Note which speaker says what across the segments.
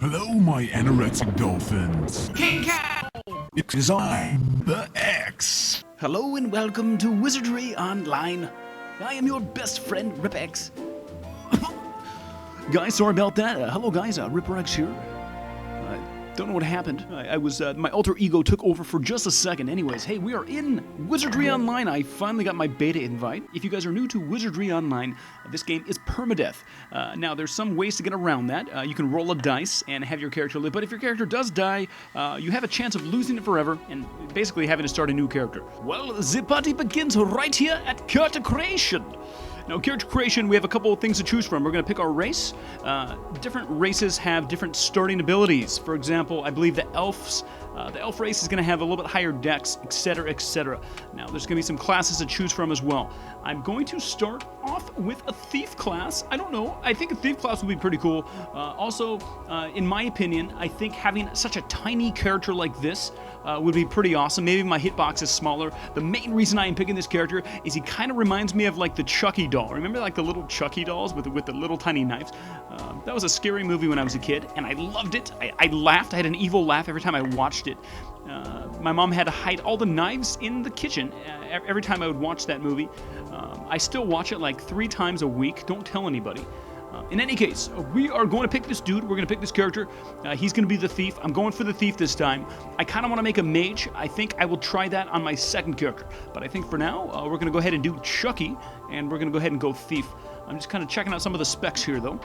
Speaker 1: Hello, my anorexic dolphins.
Speaker 2: King Cow!
Speaker 1: It is I, the X.
Speaker 2: Hello and welcome to Wizardry Online. I am your best friend, RipX. Guys, sorry about that. Hello guys, RipX here. Don't know what happened. My alter ego took over for just a second. Anyways, hey, we are in Wizardry Online. I finally got my beta invite. If you guys are new to Wizardry Online, this game is Permadeath. Now, there's some ways to get around that. You can roll a dice and have your character live, but if your character does die, you have a chance of losing it forever and basically having to start a new character. Well, the party begins right here at character creation. Now, character creation, we have a couple of things to choose from. We're going to pick our race. Different races have different starting abilities. For example, I believe the elf race is going to have a little bit higher dex, etc., etc. Now, there's going to be some classes to choose from as well. I'm going to start off with a thief class. I don't know. I think a thief class would be pretty cool. Also, in my opinion, I think having such a tiny character like this would be pretty awesome. Maybe my hitbox is smaller. The main reason I am picking this character is he kind of reminds me of like the Chucky doll. Remember like the little Chucky dolls with the little tiny knives? That was a scary movie when I was a kid, and I loved it. I laughed. I had an evil laugh every time I watched it. My mom had to hide all the knives in the kitchen every time I would watch that movie. I still watch it like 3 times a week. Don't tell anybody. In any case, we are going to pick this dude. We're going to pick this character. He's going to be the thief. I'm going for the thief this time. I kind of want to make a mage. I think I will try that on my second character. But I think for now, we're going to go ahead and do Chucky, and we're going to go ahead and go thief. I'm just kind of checking out some of the specs here, though.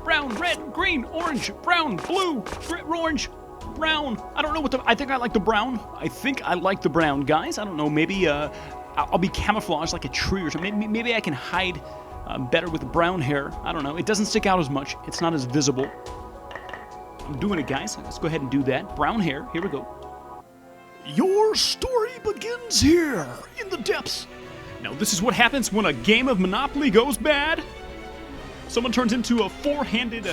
Speaker 2: Brown, red, green, orange, brown, blue, orange, brown. I don't know what I think I like the brown. I think I like the brown. Guys, I don't know. Maybe I'll be camouflaged like a tree or something. Maybe I can hide better with the brown hair. I don't know. It doesn't stick out as much. It's not as visible. I'm doing it, guys. Let's go ahead and do that. Brown hair. Here we go. Your story begins here in the depths. Now, this is what happens when a game of Monopoly goes bad. Someone turns into a 4-handed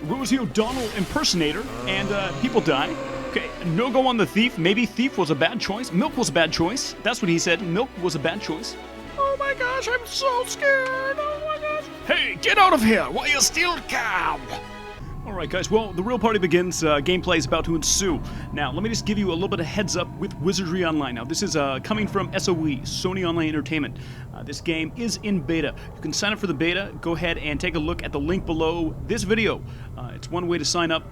Speaker 2: Rosie O'Donnell impersonator, and people die. Okay, no go on the thief. Maybe thief was a bad choice. Milk was a bad choice. That's what he said. Milk was a bad choice. Oh my gosh, I'm so scared. Oh my gosh. Hey, get out of here while you still can. Alright guys, well, the real party begins. Gameplay is about to ensue. Now, let me just give you a little bit of heads up with Wizardry Online. Now, this is coming from SOE, Sony Online Entertainment. This game is in beta. You can sign up for the beta. Go ahead and take a look at the link below this video. It's one way to sign up.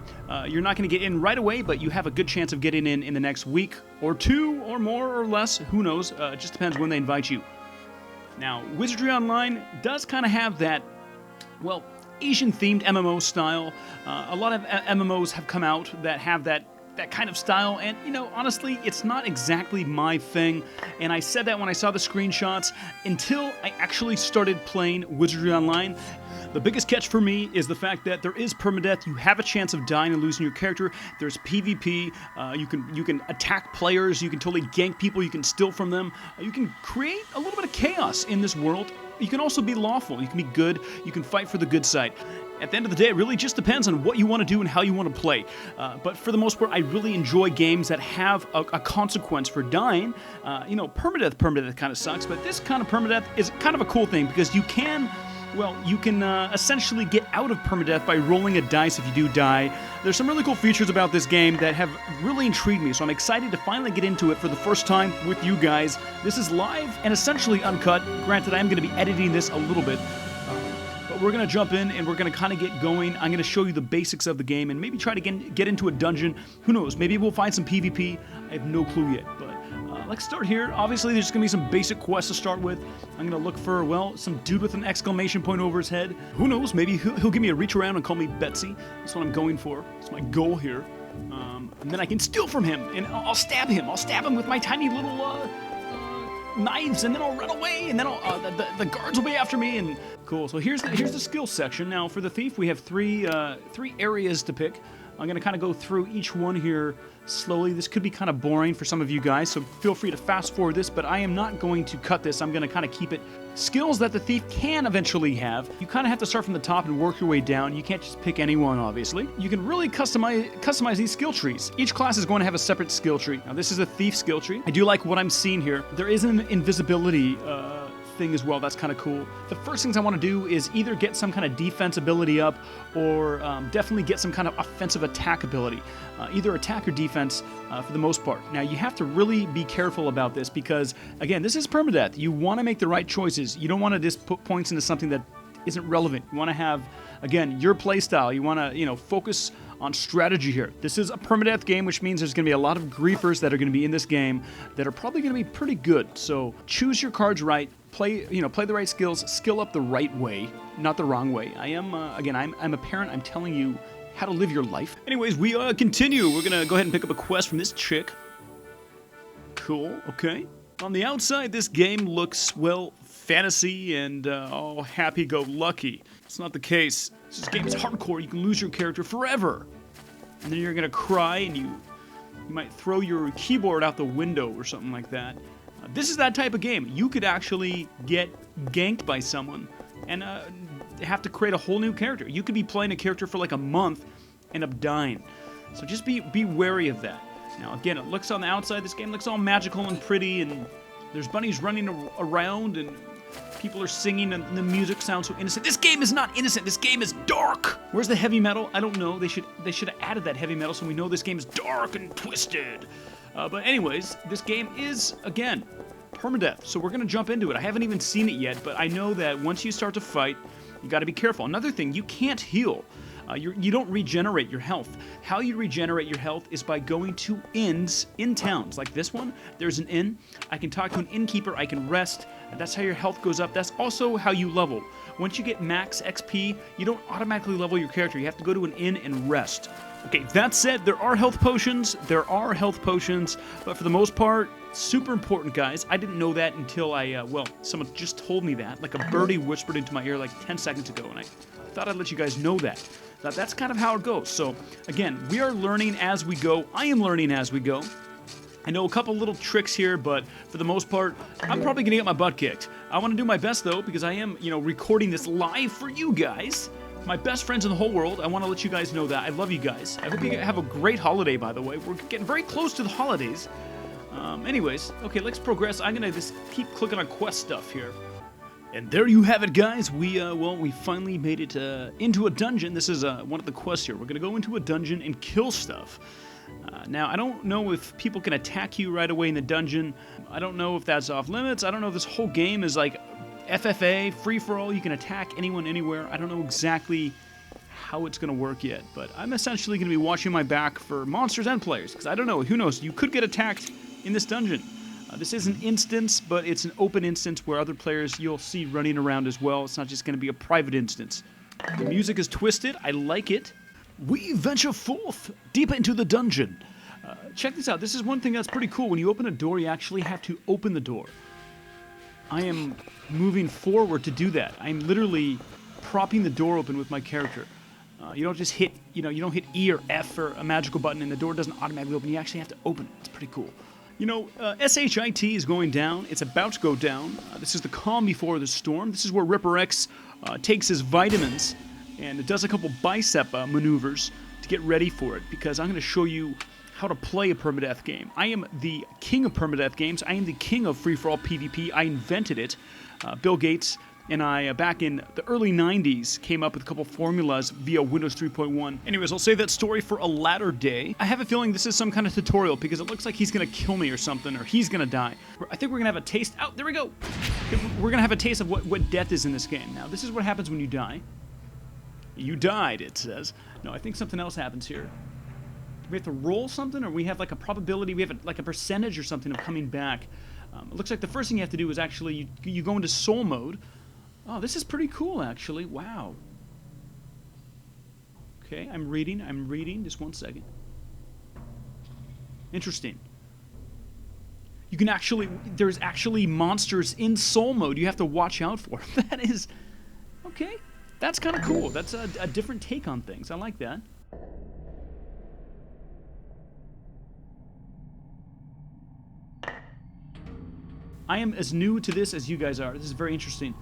Speaker 2: You're not going to get in right away, but you have a good chance of getting in the next week or 2 or more or less. Who knows? It just depends when they invite you. Now, Wizardry Online does kind of have that, well, Asian-themed MMO style. A lot of MMOs have come out that have that kind of style, and, you know, honestly, it's not exactly my thing, and I said that when I saw the screenshots until I actually started playing Wizardry Online. The biggest catch for me is the fact that there is permadeath. You have a chance of dying and losing your character. There's PvP. You can attack players. You can totally gank people. You can steal from them. You can create a little bit of chaos in this world. You can also be lawful. You can be good. You can fight for the good side. At the end of the day, it really just depends on what you want to do and how you want to play. But for the most part, I really enjoy games that have a consequence for dying. You know, permadeath kind of sucks, but this kind of permadeath is kind of a cool thing because you can essentially get out of permadeath by rolling a dice if you do die. There's some really cool features about this game that have really intrigued me, so I'm excited to finally get into it for the first time with you guys. This is live and essentially uncut. Granted, I am going to be editing this a little bit, but we're going to jump in and we're going to kind of get going. I'm going to show you the basics of the game and maybe try to get into a dungeon. Who knows? Maybe we'll find some PvP. I have no clue yet, but let's start here. Obviously, there's going to be some basic quests to start with. I'm going to look for, well, some dude with an exclamation point over his head. Who knows? Maybe he'll give me a reach around and call me Betsy. That's what I'm going for. That's my goal here. And then I can steal from him, and I'll stab him. I'll stab him with my tiny little knives, and then I'll run away, and then the guards will be after me. And cool. So here's the skill section. Now, for the thief, we have three areas to pick. I'm going to kind of go through each one here slowly. This could be kind of boring for some of you guys, so feel free to fast forward this, but I am not going to cut this. I'm going to kind of keep it skills that the thief can eventually have. You kind of have to start from the top and work your way down. You can't just pick any one, obviously. You can really customize these skill trees. Each class is going to have a separate skill tree. Now, this is a thief skill tree. I do like what I'm seeing here. There is an invisibility thing as well. That's kind of cool. The first things I want to do is either get some kind of defense ability up or definitely get some kind of offensive attack ability. Either attack or defense for the most part. Now, you have to really be careful about this because, again, this is permadeath. You want to make the right choices. You don't want to just put points into something that isn't relevant. You want to have, again, your playstyle. You want to, focus on strategy here. This is a permadeath game, which means there's going to be a lot of griefers that are going to be in this game that are probably going to be pretty good. So choose your cards right. Play the right skills. Skill up the right way, not the wrong way. I am, again, I'm a parent. I'm telling you how to live your life. Anyways, we continue. We're going to go ahead and pick up a quest from this chick. Cool. Okay. On the outside, this game looks, well, fantasy and all happy-go-lucky. It's not the case. This game is hardcore. You can lose your character forever. And then you're going to cry and you might throw your keyboard out the window or something like that. This is that type of game. You could actually get ganked by someone and have to create a whole new character. You could be playing a character for like a month and end up dying. So just be wary of that. Now, again, it looks on the outside, this game looks all magical and pretty, and there's bunnies running around, and people are singing, and the music sounds so innocent. This game is not innocent. This game is dark. Where's the heavy metal? I don't know. They should have added that heavy metal so we know this game is dark and twisted. But anyways, this game is, again, permadeath. So we're going to jump into it. I haven't even seen it yet, but I know that once you start to fight, you got to be careful. Another thing, you can't heal. You don't regenerate your health. How you regenerate your health is by going to inns in towns. Like this one, there's an inn. I can talk to an innkeeper, I can rest. That's how your health goes up. That's also how you level. Once you get max XP, you don't automatically level your character. You have to go to an inn and rest. Okay, that said, there are health potions. But for the most part, super important, guys. I didn't know that until someone just told me that. Like a birdie whispered into my ear like 10 seconds ago, and I thought I'd let you guys know that. That's kind of how it goes. So, again, we are learning as we go. I am learning as we go. I know a couple little tricks here, but for the most part, I'm probably going to get my butt kicked. I want to do my best, though, because I am, recording this live for you guys. My best friends in the whole world. I want to let you guys know that. I love you guys. I hope you have a great holiday, by the way. We're getting very close to the holidays. Anyways, okay, let's progress. I'm going to just keep clicking on quest stuff here. And there you have it, guys. We finally made it into a dungeon. This is one of the quests here. We're going to go into a dungeon and kill stuff. Now, I don't know if people can attack you right away in the dungeon. I don't know if that's off limits. I don't know if this whole game is like FFA, free-for-all. You can attack anyone, anywhere. I don't know exactly how it's going to work yet. But I'm essentially going to be watching my back for monsters and players. Because I don't know. Who knows? You could get attacked in this dungeon. This is an instance, but it's an open instance where other players you'll see running around as well. It's not just going to be a private instance. The music is twisted. I like it. We venture forth deep into the dungeon. Check this out. This is one thing that's pretty cool. When you open a door, you actually have to open the door. I am moving forward to do that. I'm literally propping the door open with my character. You don't just hit, you don't hit E or F or a magical button and the door doesn't automatically open. You actually have to open it. It's pretty cool. SHIT is going down. It's about to go down. This is the calm before the storm. This is where Ripper X takes his vitamins and it does a couple bicep maneuvers to get ready for it, because I'm going to show you how to play a permadeath game. I am the king of permadeath games. I am the king of free-for-all PvP. I invented it. Bill Gates and I, back in the early 90s, came up with a couple formulas via Windows 3.1. Anyways, I'll save that story for a latter day. I have a feeling this is some kind of tutorial, because it looks like he's going to kill me or something, or he's going to die. I think we're going to have a taste. Oh, there we go. We're going to have a taste of what death is in this game. Now, this is what happens when you die. You died, it says. No, I think something else happens here. Do we have to roll something, or we have like a probability, we have like a percentage or something of coming back? It looks like the first thing you have to do is actually, you go into soul mode. Oh, this is pretty cool, actually. Wow. Okay, I'm reading. Just one second. Interesting. You can actually, there's actually monsters in soul mode you have to watch out for. That is, okay. That's kind of cool. That's a different take on things. I like that. I am as new to this as you guys are. This is very interesting.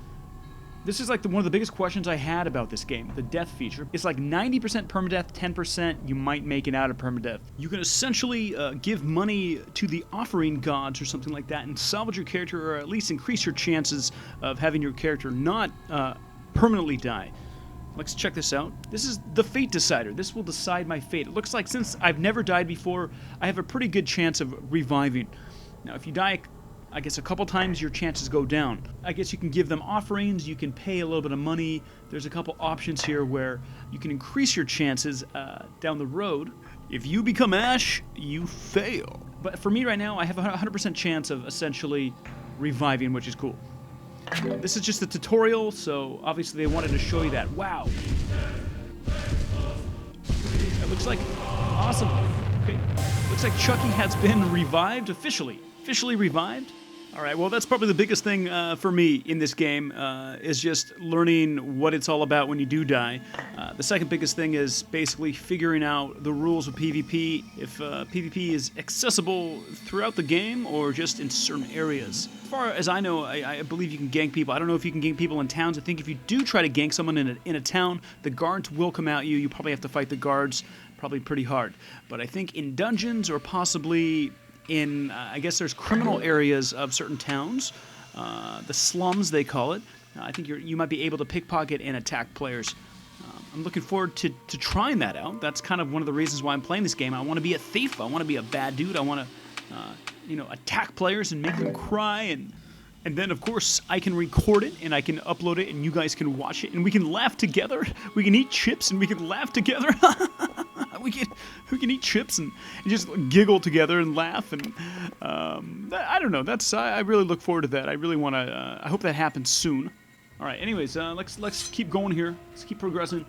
Speaker 2: This is like one of the biggest questions I had about this game, the death feature. It's like 90% permadeath, 10% you might make it out of permadeath. You can essentially give money to the offering gods or something like that and salvage your character, or at least increase your chances of having your character not permanently die. Let's check this out. This is the fate decider. This will decide my fate. It looks like since I've never died before, I have a pretty good chance of reviving. Now, if you die, I guess a couple times, your chances go down. I guess you can give them offerings, you can pay a little bit of money. There's a couple options here where you can increase your chances down the road. If you become Ash, you fail. But for me right now, I have a 100% chance of essentially reviving, which is cool. This is just a tutorial, so obviously they wanted to show you that. Wow. That looks like awesome. Okay. Looks like Chucky has been revived officially. Officially revived. All right, well, that's probably the biggest thing for me in this game is just learning what it's all about when you do die. The second biggest thing is basically figuring out the rules of PvP, if PvP is accessible throughout the game or just in certain areas. As far as I know, I believe you can gank people. I don't know if you can gank people in towns. I think if you do try to gank someone in a town, the guards will come at you. You probably have to fight the guards probably pretty hard. But I think in dungeons or possibly in, I guess there's criminal areas of certain towns, the slums they call it. I think you might be able to pickpocket and attack players. I'm looking forward to trying that out. That's kind of one of the reasons why I'm playing this game. I want to be a thief. I want to be a bad dude. I want to, attack players and make them cry. And then, of course, I can record it and I can upload it and you guys can watch it and we can laugh together. We can eat chips and we can laugh together. we can eat chips and just giggle together and laugh. And I don't know. I really look forward to that. I really want to. I hope that happens soon. All right. Anyways, let's keep going here. Let's keep progressing.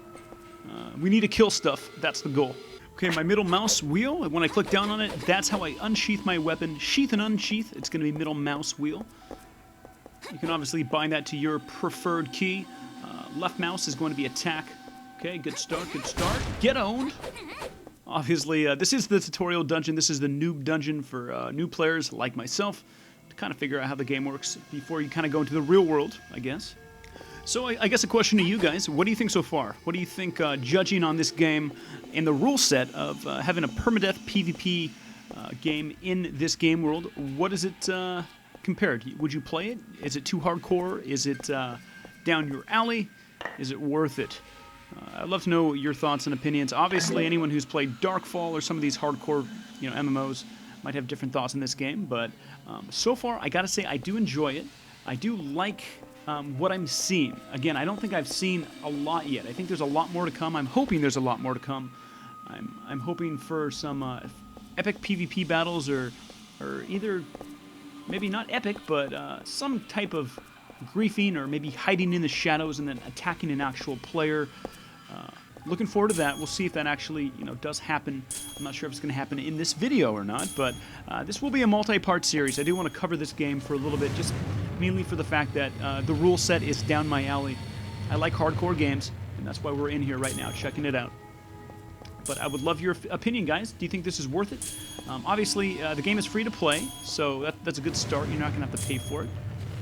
Speaker 2: We need to kill stuff. That's the goal. Okay, my middle mouse wheel. When I click down on it, that's how I unsheath my weapon. Sheath and unsheath. It's going to be middle mouse wheel. You can obviously bind that to your preferred key. Left mouse is going to be attack. Okay, good start, good start. Get owned. Obviously, this is the tutorial dungeon. This is the noob dungeon for new players like myself to kind of figure out how the game works before you kind of go into the real world, I guess. So I guess a question to you guys, what do you think so far? What do you think, judging on this game in the rule set of having a permadeath PvP game in this game world, what is it compared? Would you play it? Is it too hardcore? Is it down your alley? Is it worth it? I'd love to know your thoughts and opinions. Obviously, anyone who's played Darkfall or some of these hardcore, MMOs might have different thoughts in this game. But so far, I gotta say, I do enjoy it. I do like what I'm seeing. Again, I don't think I've seen a lot yet. I think there's a lot more to come. I'm hoping there's a lot more to come. I'm hoping for some epic PvP battles or either maybe not epic, but some type of griefing or maybe hiding in the shadows and then attacking an actual player. Looking forward to that. We'll see if that actually, does happen. I'm not sure if it's going to happen in this video or not, but this will be a multi-part series. I do want to cover this game for a little bit, just mainly for the fact that the rule set is down my alley. I like hardcore games, and that's why we're in here right now, checking it out. But I would love your opinion, guys. Do you think this is worth it? Obviously, the game is free to play, so that's a good start. You're not going to have to pay for it.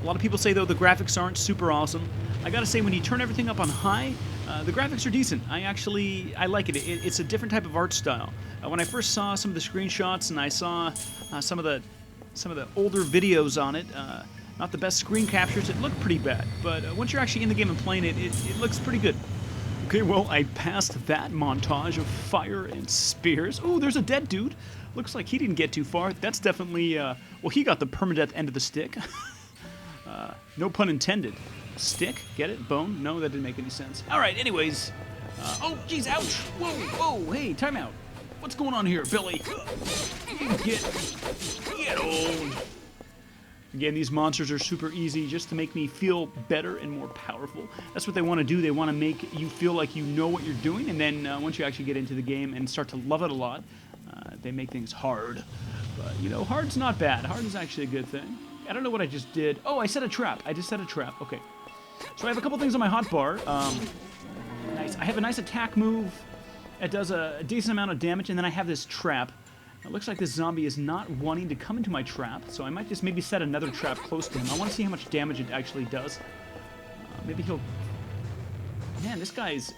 Speaker 2: A lot of people say, though, the graphics aren't super awesome. I gotta say, when you turn everything up on high, the graphics are decent. I like it. It's a different type of art style. When I first saw some of the screenshots and I saw some of the older videos on it, not the best screen captures, it looked pretty bad. But once you're actually in the game and playing it, it looks pretty good. Okay, well, I passed that montage of fire and spears. Oh, there's a dead dude. Looks like he didn't get too far. That's definitely, well, he got the permadeath end of the stick. No pun intended. Stick? Get it? Bone? No, that didn't make any sense. All right, anyways. Oh, geez, ouch. Whoa, hey, time out. What's going on here, Billy? Get owned. Again, these monsters are super easy just to make me feel better and more powerful. That's what they want to do. They want to make you feel like you know what you're doing, and then once you actually get into the game and start to love it a lot, they make things hard. But, hard's not bad. Hard is actually a good thing. I don't know what I just did. Oh, I set a trap. I just set a trap. Okay. So I have a couple things on my hotbar. Nice. I have a nice attack move. It does a decent amount of damage, and then I have this trap. It looks like this zombie is not wanting to come into my trap, so I might just maybe set another trap close to him. I want to see how much damage it actually does. Maybe he'll... Man, this guy's...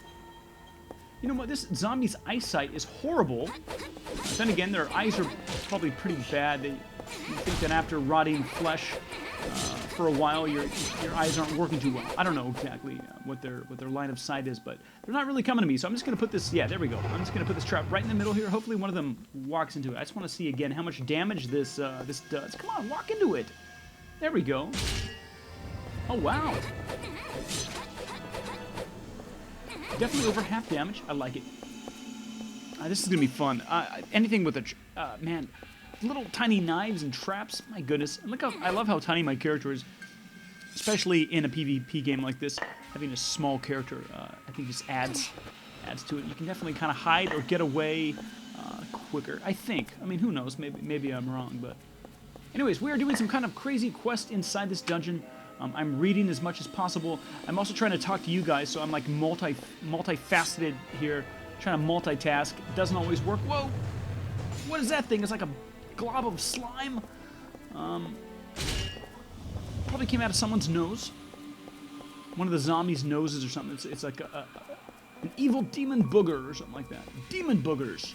Speaker 2: You know what? This zombie's eyesight is horrible. Then again, their eyes are probably pretty bad. You think that after rotting flesh for a while, your eyes aren't working too well. I don't know exactly what their line of sight is, but they're not really coming to me. So I'm just gonna put this. Yeah, there we go. I'm just gonna put this trap right in the middle here. Hopefully, one of them walks into it. I just want to see again how much damage this does. Come on, walk into it. There we go. Oh wow. Definitely over half damage. I like it. This is gonna be fun. Anything with a man, little tiny knives and traps. My goodness. And look how I love how tiny my character is, especially in a PvP game like this. Having a small character, I think, just adds to it. You can definitely kind of hide or get away quicker. I think. I mean, who knows? Maybe I'm wrong. But anyways, we are doing some kind of crazy quest inside this dungeon. I'm reading as much as possible. I'm also trying to talk to you guys, so I'm like multifaceted here, trying to multitask. It doesn't always work. Whoa! What is that thing? It's like a glob of slime. Probably came out of someone's nose. One of the zombies' noses or something. It's like an evil demon booger or something like that. Demon boogers.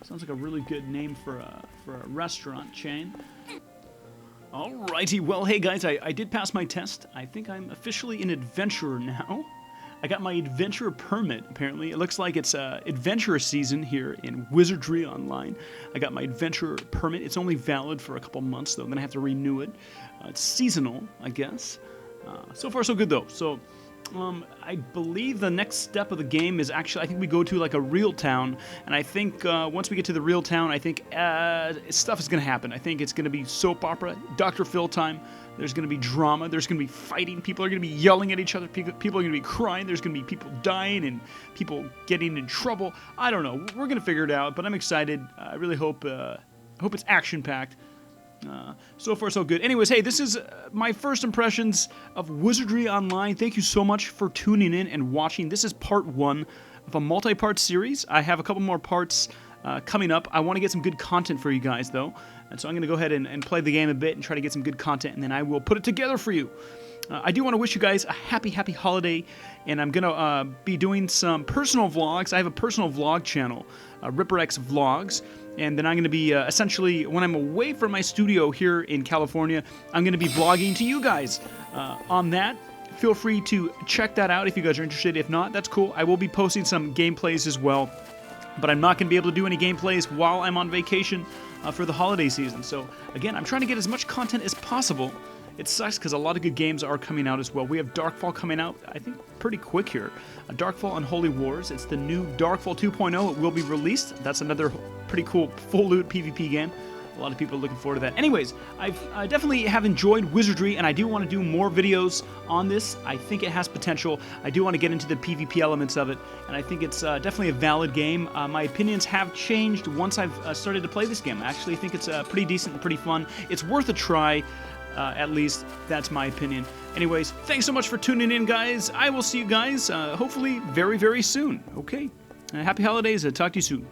Speaker 2: Sounds like a really good name for a restaurant chain. Alrighty, well, hey guys, I did pass my test. I think I'm officially an adventurer now. I got my adventurer permit, apparently. It looks like it's adventurer season here in Wizardry Online. I got my adventurer permit. It's only valid for a couple months, though. Then I have to renew it. It's seasonal, I guess. So far, so good, though. So, I believe the next step of the game is actually, I think we go to like a real town, and I think once we get to the real town, I think stuff is going to happen. I think it's going to be soap opera, Dr. Phil time. There's going to be drama. There's going to be fighting. People are going to be yelling at each other. People are going to be crying. There's going to be people dying and people getting in trouble. I don't know. We're going to figure it out, but I'm excited. I really hope it's action-packed. So far, so good. Anyways, hey, this is my first impressions of Wizardry Online. Thank you so much for tuning in and watching. This is part 1 of a multi-part series. I have a couple more parts coming up. I want to get some good content for you guys, though. And so I'm going to go ahead and play the game a bit and try to get some good content, and then I will put it together for you. I do want to wish you guys a happy holiday, and I'm going to be doing some personal vlogs. I have a personal vlog channel, RipperX Vlogs, and then I'm going to be essentially, when I'm away from my studio here in California, I'm going to be vlogging to you guys on that. Feel free to check that out if you guys are interested. If not, that's cool. I will be posting some gameplays as well, but I'm not going to be able to do any gameplays while I'm on vacation for the holiday season. So again, I'm trying to get as much content as possible. It sucks because a lot of good games are coming out as well. We have Darkfall coming out, I think, pretty quick here. Darkfall Unholy Wars. It's the new Darkfall 2.0. It will be released. That's another pretty cool full loot PvP game. A lot of people are looking forward to that. Anyways, I definitely have enjoyed Wizardry, and I do want to do more videos on this. I think it has potential. I do want to get into the PvP elements of it, and I think it's definitely a valid game. My opinions have changed once I've started to play this game. I actually think it's pretty decent and pretty fun. It's worth a try. At least that's my opinion. Anyways, thanks so much for tuning in, guys. I will see you guys hopefully very soon. Okay, happy holidays. Talk to you soon.